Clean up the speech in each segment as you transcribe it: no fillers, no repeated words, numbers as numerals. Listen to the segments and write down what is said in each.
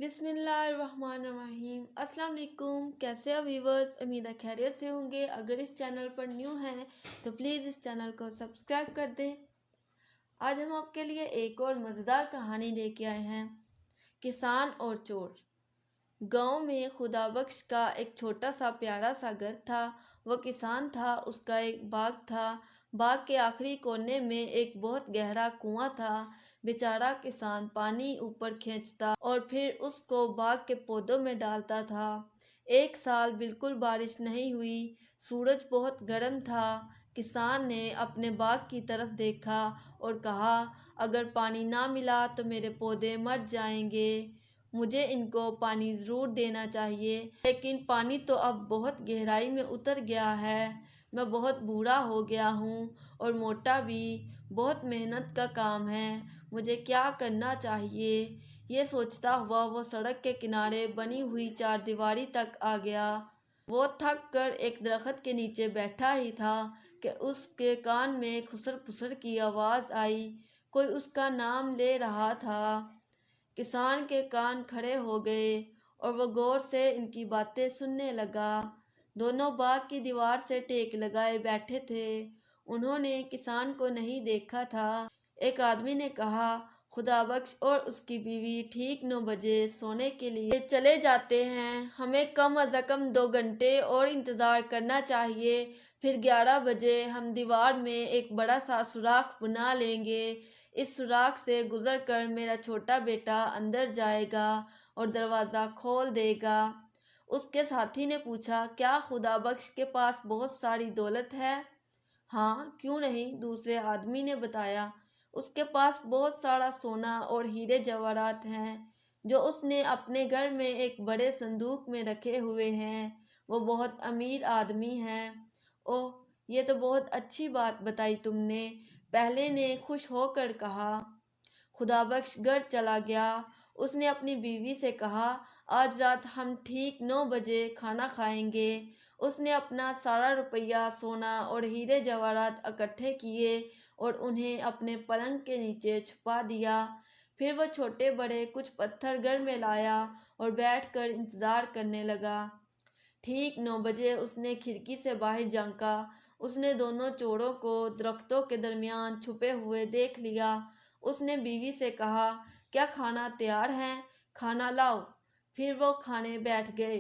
बिस्मिल्लाहिर्रहमानिर्रहीम। अस्सलाम वालेकुम। कैसे हो व्यूवर्स? उम्मीद है खैरियत से होंगे। अगर इस चैनल पर न्यू हैं तो प्लीज़ इस चैनल को सब्सक्राइब कर दें। आज हम आपके लिए एक और मज़ेदार कहानी लेके आए हैं, किसान और चोर। गांव में खुदाबख्श का एक छोटा सा प्यारा सा घर था। वह किसान था, उसका एक बाग था। बाग के आखिरी कोने में एक बहुत गहरा कुआं था। बेचारा किसान पानी ऊपर खींचता और फिर उसको बाग के पौधों में डालता था। एक साल बिल्कुल बारिश नहीं हुई, सूरज बहुत गर्म था। किसान ने अपने बाग की तरफ देखा और कहा, अगर पानी ना मिला तो मेरे पौधे मर जाएंगे। मुझे इनको पानी ज़रूर देना चाहिए, लेकिन पानी तो अब बहुत गहराई में उतर गया है। मैं बहुत बूढ़ा हो गया हूँ और मोटा भी। बहुत मेहनत का काम है, मुझे क्या करना चाहिए? ये सोचता हुआ वो सड़क के किनारे बनी हुई चारदीवारी तक आ गया। वो थक कर एक दरख्त के नीचे बैठा ही था कि उसके कान में खुसर फुसर की आवाज़ आई। कोई उसका नाम ले रहा था। किसान के कान खड़े हो गए और वो गौर से इनकी बातें सुनने लगा। दोनों बाग की दीवार से टेक लगाए बैठे थे। उन्होंने किसान को नहीं देखा था। एक आदमी ने कहा, खुदाबख्श और उसकी बीवी ठीक 9 बजे सोने के लिए चले जाते हैं। हमें कम अज़ कम 2 घंटे और इंतज़ार करना चाहिए। फिर 11 बजे हम दीवार में एक बड़ा सा सुराख बना लेंगे। इस सुराख से गुजर कर मेरा छोटा बेटा अंदर जाएगा और दरवाज़ा खोल देगा। उसके साथी ने पूछा, क्या खुदाबख्श के पास बहुत सारी दौलत है? हाँ, क्यों नहीं, दूसरे आदमी ने बताया। उसके पास बहुत सारा सोना और हीरे जवाहरात हैं, जो उसने अपने घर में एक बड़े संदूक में रखे हुए हैं। वो बहुत अमीर आदमी है। ओह, ये तो बहुत अच्छी बात बताई तुमने, पहले ने खुश होकर कहा। खुदाबख्श घर चला गया। उसने अपनी बीवी से कहा, आज रात हम ठीक 9 बजे खाना खाएंगे। उसने अपना सारा रुपया, सोना और हीरे जवाहरात इकट्ठे किए और उन्हें अपने पलंग के नीचे छुपा दिया। फिर वो छोटे बड़े कुछ पत्थर घर में लाया और बैठकर इंतज़ार करने लगा। ठीक 9 बजे उसने खिड़की से बाहर झांका। उसने दोनों चोरों को दरख्तों के दरमियान छुपे हुए देख लिया। उसने बीवी से कहा, क्या खाना तैयार है? खाना लाओ। फिर वो खाने बैठ गए।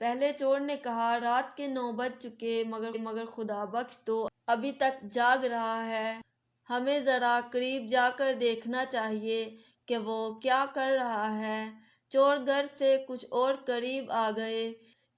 पहले चोर ने कहा, रात के 9 बज चुके, मगर खुदाबख्श तो अभी तक जाग रहा है। हमें ज़रा करीब जाकर देखना चाहिए कि वो क्या कर रहा है। चोर घर से कुछ और करीब आ गए।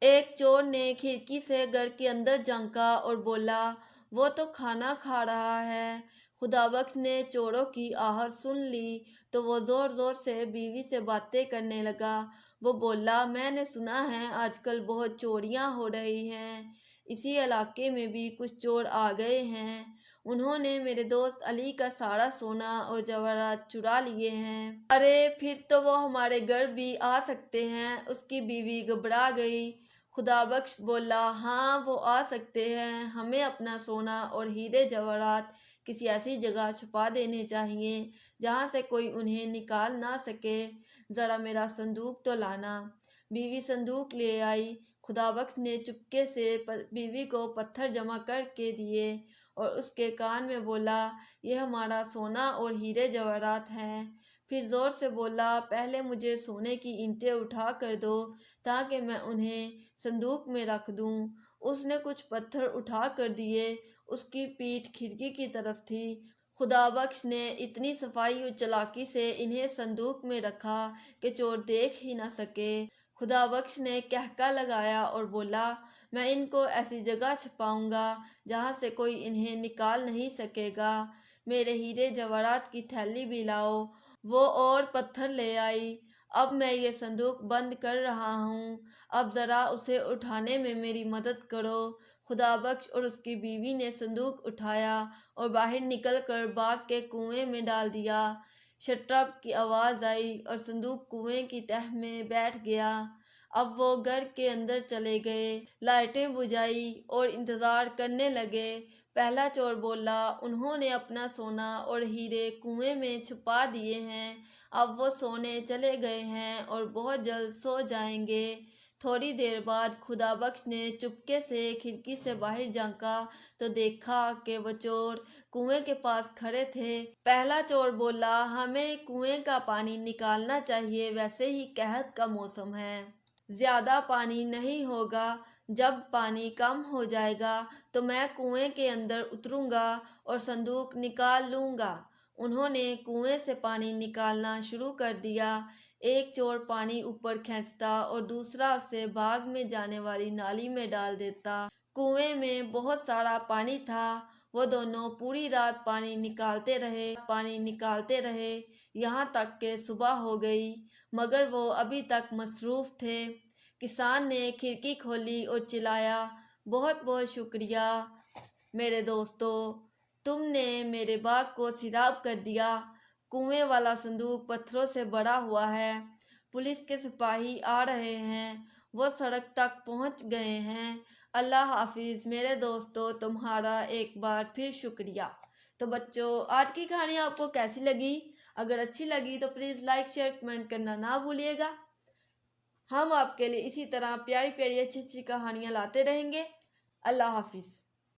एक चोर ने खिड़की से घर के अंदर झांका और बोला, वो तो खाना खा रहा है। खुदाबख्श ने चोरों की आहट सुन ली तो वो ज़ोर ज़ोर से बीवी से बातें करने लगा। वो बोला, मैंने सुना है आजकल बहुत चोरियां हो रही हैं। इसी इलाके में भी कुछ चोर आ गए हैं। उन्होंने मेरे दोस्त अली का सारा सोना और जवाहरात चुरा लिए हैं। अरे, फिर तो वो हमारे घर भी आ सकते हैं। उसकी बीवी घबरा गई। खुदाबख्श बोला, हाँ वो आ सकते हैं। हमें अपना सोना और हीरे जवाहरात किसी ऐसी जगह छुपा देने चाहिए जहाँ से कोई उन्हें निकाल ना सके। ज़रा मेरा संदूक तो लाना। बीवी संदूक ले आई। खुदाबख्श ने चुपके से बीवी को पत्थर जमा करके दिए और उसके कान में बोला, यह हमारा सोना और हीरे जवाहरात हैं। फिर ज़ोर से बोला, पहले मुझे सोने की ईंटें उठा कर दो ताकि मैं उन्हें संदूक में रख दूं। उसने कुछ पत्थर उठा कर दिए। उसकी पीठ खिड़की की तरफ थी। खुदाबख्श ने इतनी सफाई और चालाकी से इन्हें संदूक में रखा कि चोर देख ही न सके। खुदाबख्श ने कहका लगाया और बोला, मैं इनको ऐसी जगह छुपाऊंगा जहाँ से कोई इन्हें निकाल नहीं सकेगा। मेरे हीरे जवाहरात की थैली भी लाओ। वो और पत्थर ले आई। अब मैं ये संदूक बंद कर रहा हूँ। अब ज़रा उसे उठाने में मेरी मदद करो। खुदाबख्श और उसकी बीवी ने संदूक उठाया और बाहर निकलकर बाग के कुएं में डाल दिया। शटरप की आवाज़ आई और संदूक कुएं की तह में बैठ गया। अब वो घर के अंदर चले गए, लाइटें बुझाई और इंतज़ार करने लगे। पहला चोर बोला, उन्होंने अपना सोना और हीरे कुएं में छुपा दिए हैं। اب وہ سونے چلے گئے ہیں اور بہت جلد سو جائیں گے۔ تھوڑی دیر بعد خدا بخش نے چپکے سے کھڑکی سے باہر جھانکا تو دیکھا کہ وہ چور کنویں کے پاس کھڑے تھے۔ پہلا چور بولا، ہمیں کنویں کا پانی نکالنا چاہیے، ویسے ہی قحط کا موسم ہے، زیادہ پانی نہیں ہوگا۔ جب پانی کم ہو جائے گا تو میں کنویں کے اندر اتروں گا اور صندوق نکال لوں گا۔ انہوں نے کنویں سے پانی نکالنا شروع کر دیا۔ ایک چور پانی اوپر کھینچتا اور دوسرا اسے باغ میں جانے والی نالی میں ڈال دیتا۔ کنویں میں بہت سارا پانی تھا۔ وہ دونوں پوری رات پانی نکالتے رہے یہاں تک کہ صبح ہو گئی، مگر وہ ابھی تک مصروف تھے۔ کسان نے کھڑکی کھولی اور چلایا، بہت بہت شکریہ میرے دوستو، تم نے میرے باغ کو سیراب کر دیا۔ کنویں والا صندوق پتھروں سے بھرا ہوا ہے۔ پولیس کے سپاہی آ رہے ہیں، وہ سڑک تک پہنچ گئے ہیں۔ اللہ حافظ میرے دوستو، تمہارا ایک بار پھر شکریہ۔ تو بچوں، آج کی کہانی آپ کو کیسی لگی؟ اگر اچھی لگی تو پلیز لائک شیئر کمنٹ کرنا نہ بھولیے گا۔ ہم آپ کے لیے اسی طرح پیاری پیاری اچھی اچھی کہانیاں لاتے رہیں گے۔ اللہ حافظ۔